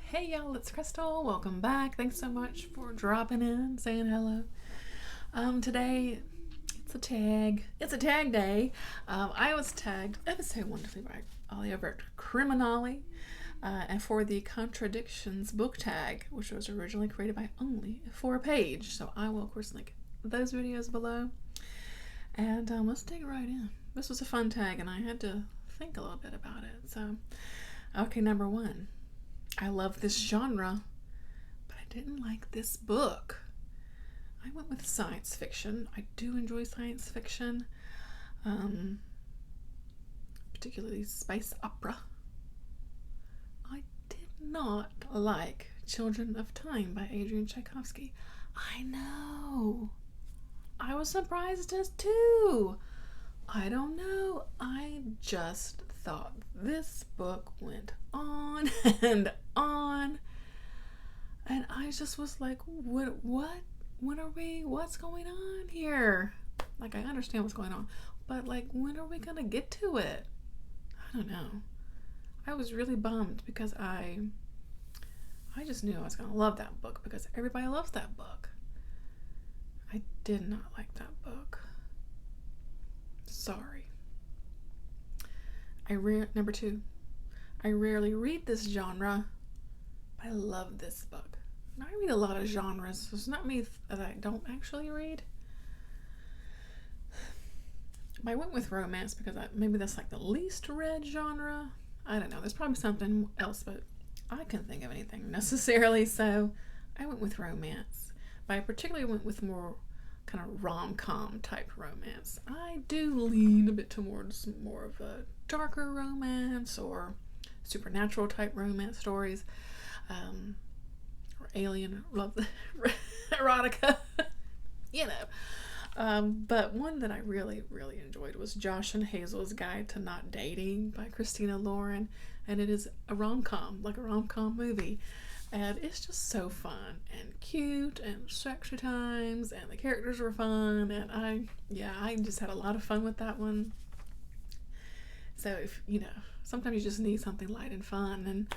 Hey y'all, it's Crystal. Welcome back. Thanks so much for dropping in, saying hello. Today it's a tag. It's a tag day. I was tagged ever so wonderfully by Ollie over at Criminolly, and for the Contradictions Book Tag, which was originally created by only for a page. So I will of course link those videos below. And let's dig right in. This was a fun tag, and I had to think a little bit about it. So, okay, number one. I love this genre, but I didn't like this book. I went with science fiction. I do enjoy science fiction, particularly space opera. I did not like Children of Time by Adrian Tchaikovsky. I know. I was surprised as too. I don't know. I just thought this book went on and on. And I just was like, what? What's going on here? Like, I understand what's going on, but like, when are we gonna get to it? I don't know. I was really bummed because I just knew I was gonna love that book because everybody loves that book. I did not like that book. Sorry. Number two, I rarely read this genre, but I love this book. Now, I read a lot of genres, so it's not me that I don't actually read. But I went with romance because maybe that's like the least read genre. I don't know. There's probably something else, but I couldn't think of anything necessarily, so I went with romance. But I particularly went with more kind of rom-com type romance. I do lean a bit towards more of a darker romance or supernatural type romance stories, or alien love erotica, you know. But one that I really enjoyed was Josh and Hazel's Guide to Not Dating by Christina Lauren, and it is a rom-com, like a rom-com movie. And it's just so fun and cute and sexy times, and the characters were fun, and I just had a lot of fun with that one. So if sometimes you just need something light and fun, and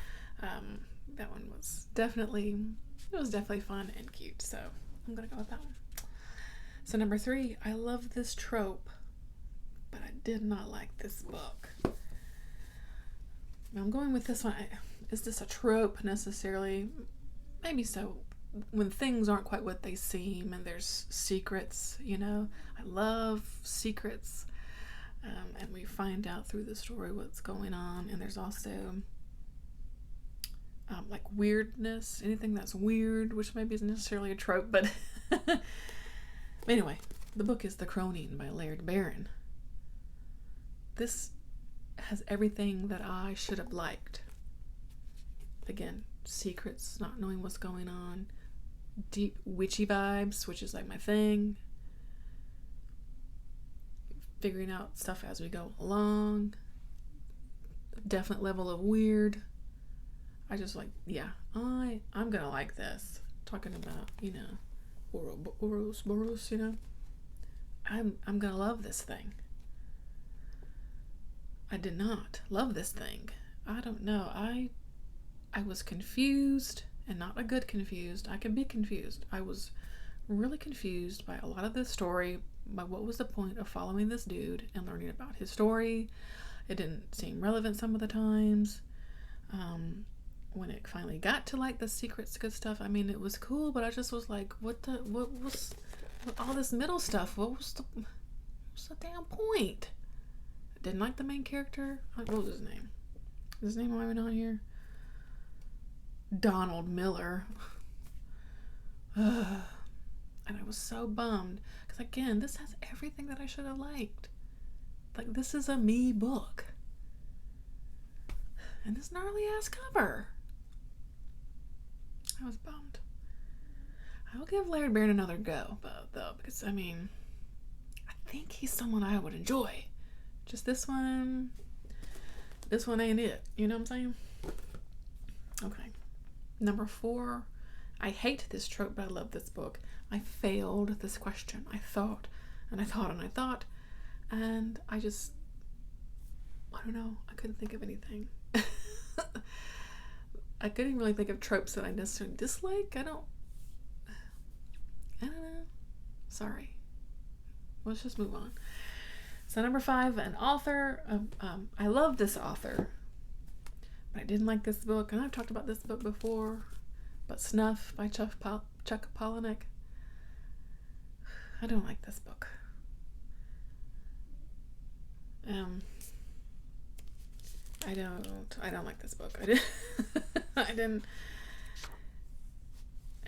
that one was definitely fun and cute. So I'm gonna go with that one. So number three, I love this trope, but I did not like this book. I'm going with this one. Is this a trope necessarily? Maybe so. When things aren't quite what they seem and there's secrets, I love secrets. And we find out through the story what's going on. And there's also like weirdness, anything that's weird, which maybe isn't necessarily a trope, but anyway, the book is The Cronin by Laird Barron. This has everything that I should have liked. Again, secrets, not knowing what's going on, deep witchy vibes, which is like my thing, figuring out stuff as we go along, definite level of weird. I just like, I'm gonna like this. Talking about, Ouroboros, I'm gonna love this thing. I did not love this thing. I don't know. I was confused, and not a good confused. I can be confused. I was really confused by a lot of this story, by what was the point of following this dude and learning about his story. It didn't seem relevant some of the times. When it finally got to like the secrets, good stuff, I mean, it was cool, but I just was like, what was all this middle stuff? What's the damn point? I didn't like the main character. What was his name? Is his name even on here? Donald Miller. And I was so bummed because, again, this has everything that I should have liked. Like, this is a me book, and this gnarly ass cover. I was bummed. I will give Laird Barron another go, though, because I think he's someone I would enjoy. Just this one ain't it. You know what I'm saying? Okay. Number four, I hate this trope, but I love this book. I failed this question. I thought, and I thought, and I thought, and I don't know. I couldn't think of anything. I couldn't really think of tropes that I necessarily dislike. I don't know. Sorry. Let's just move on. So number 5, an author. I love this author, but I didn't like this book. And I've talked about this book before, but Snuff by Chuck Palahniuk. I don't like this book. I don't like this book. I don't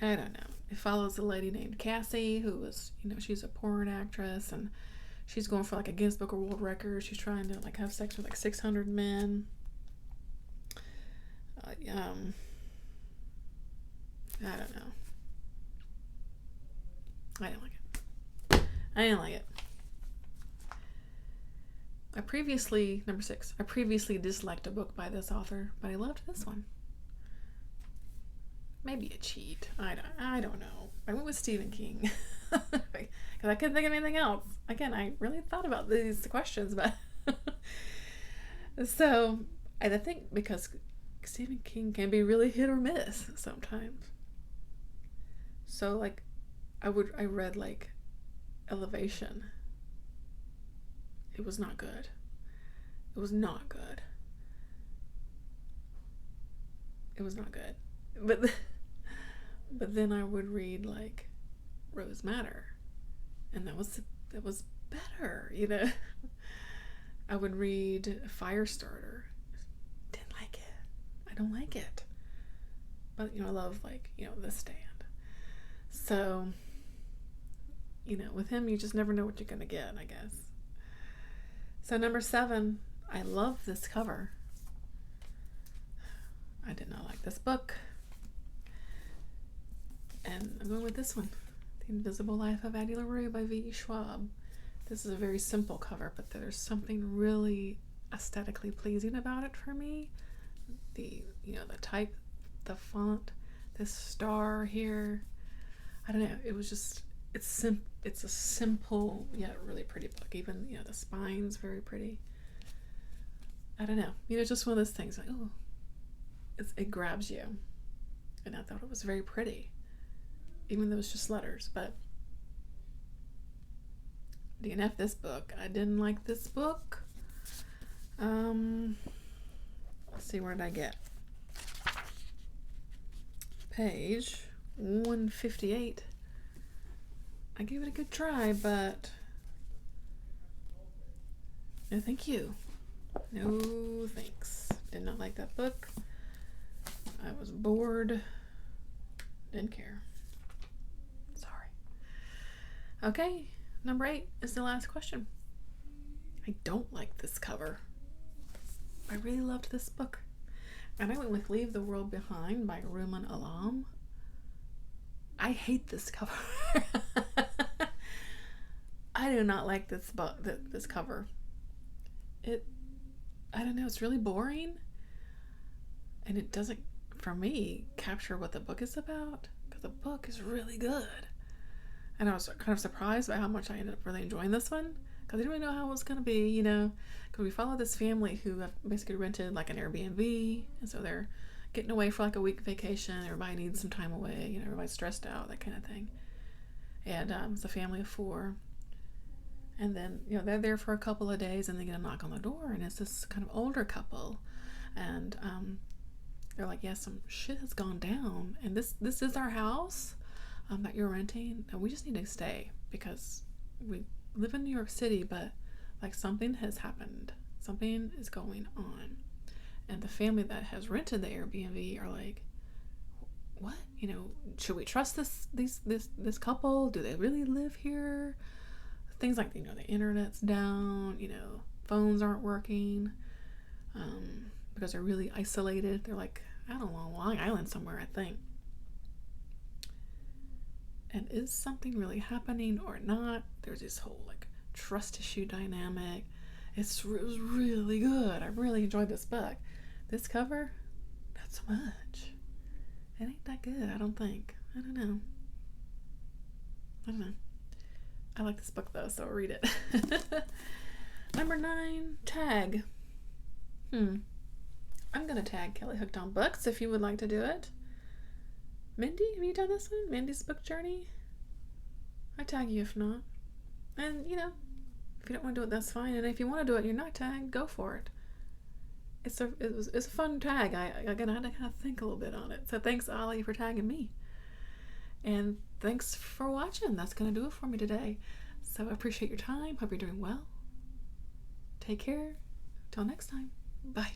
know. It follows a lady named Cassie who was, she's a porn actress, and she's going for like a Guinness Book of World Records. She's trying to like have sex with like 600 men. I don't know. I didn't like it. Number 6, I previously disliked a book by this author, but I loved this one. Maybe a cheat. I don't know. I went with Stephen King because I couldn't think of anything else. Again, I really thought about these questions, but so I think because Stephen King can be really hit or miss sometimes. So like, I read like Elevation. It was not good. But then I would read like Rose Madder, and that was better, I would read Firestarter. Didn't like it. I don't like it. But I love like, The Stand. So, with him you just never know what you're gonna get, I guess. So number 7, I love this cover. I did not like this book. And I'm going with this one, The Invisible Life of Addie LaRue by V.E. Schwab. This is a very simple cover, but there's something really aesthetically pleasing about it for me. The type, the font, this star here. I don't know. It was just, it's a simple yet really pretty book. Even, the spine's very pretty. I don't know. Just one of those things like, oh, it grabs you. And I thought it was very pretty, even though it's just letters. But DNF this book. I didn't like this book. Let's see, where did I get? Page 158. I gave it a good try, but no thank you. No thanks. Did not like that book. I was bored. Didn't care. Sorry. Okay, number 8 is the last question. I don't like this cover. I really loved this book. And I went with Leave the World Behind by Ruman Alam. I hate this cover. I do not like this book, this cover. I don't know, it's really boring. And it doesn't, for me, capture what the book is about. Because the book is really good. And I was kind of surprised by how much I ended up really enjoying this one. Because I didn't really know how it was going to be, Because we follow this family who have basically rented like an Airbnb. And so they're getting away for like a week vacation. Everybody needs some time away. Everybody's stressed out, that kind of thing. And it's a family of 4. And then, they're there for a couple of days and they get a knock on the door. And it's this kind of older couple. And they're like, yeah, some shit has gone down. And this is our house that you're renting. And we just need to stay because we live in New York City, but like something has happened. Something is going on. And the family that has rented the Airbnb are like, what? Should we trust this couple? Do they really live here? Things like, the internet's down, phones aren't working, because they're really isolated. They're like, I don't know, Long Island somewhere, I think. And is something really happening or not? There's this whole like trust issue dynamic. It was really good. I really enjoyed this book. This cover, not so much. It ain't that good, I don't think. I don't know. I like this book though, so I'll read it. Number 9, Tag. I'm gonna tag Kelly Hooked on Books if you would like to do it. Mindy, have you done this one? Mindy's book journey? I tag you if not. And you know, if you don't want to do it, that's fine. And if you want to do it and you're not tagged, go for it. It's a fun tag. I had to kind of think a little bit on it. So thanks, Ollie, for tagging me. And thanks for watching. That's gonna do it for me today. So I appreciate your time. Hope you're doing well. Take care. Till next time. Bye.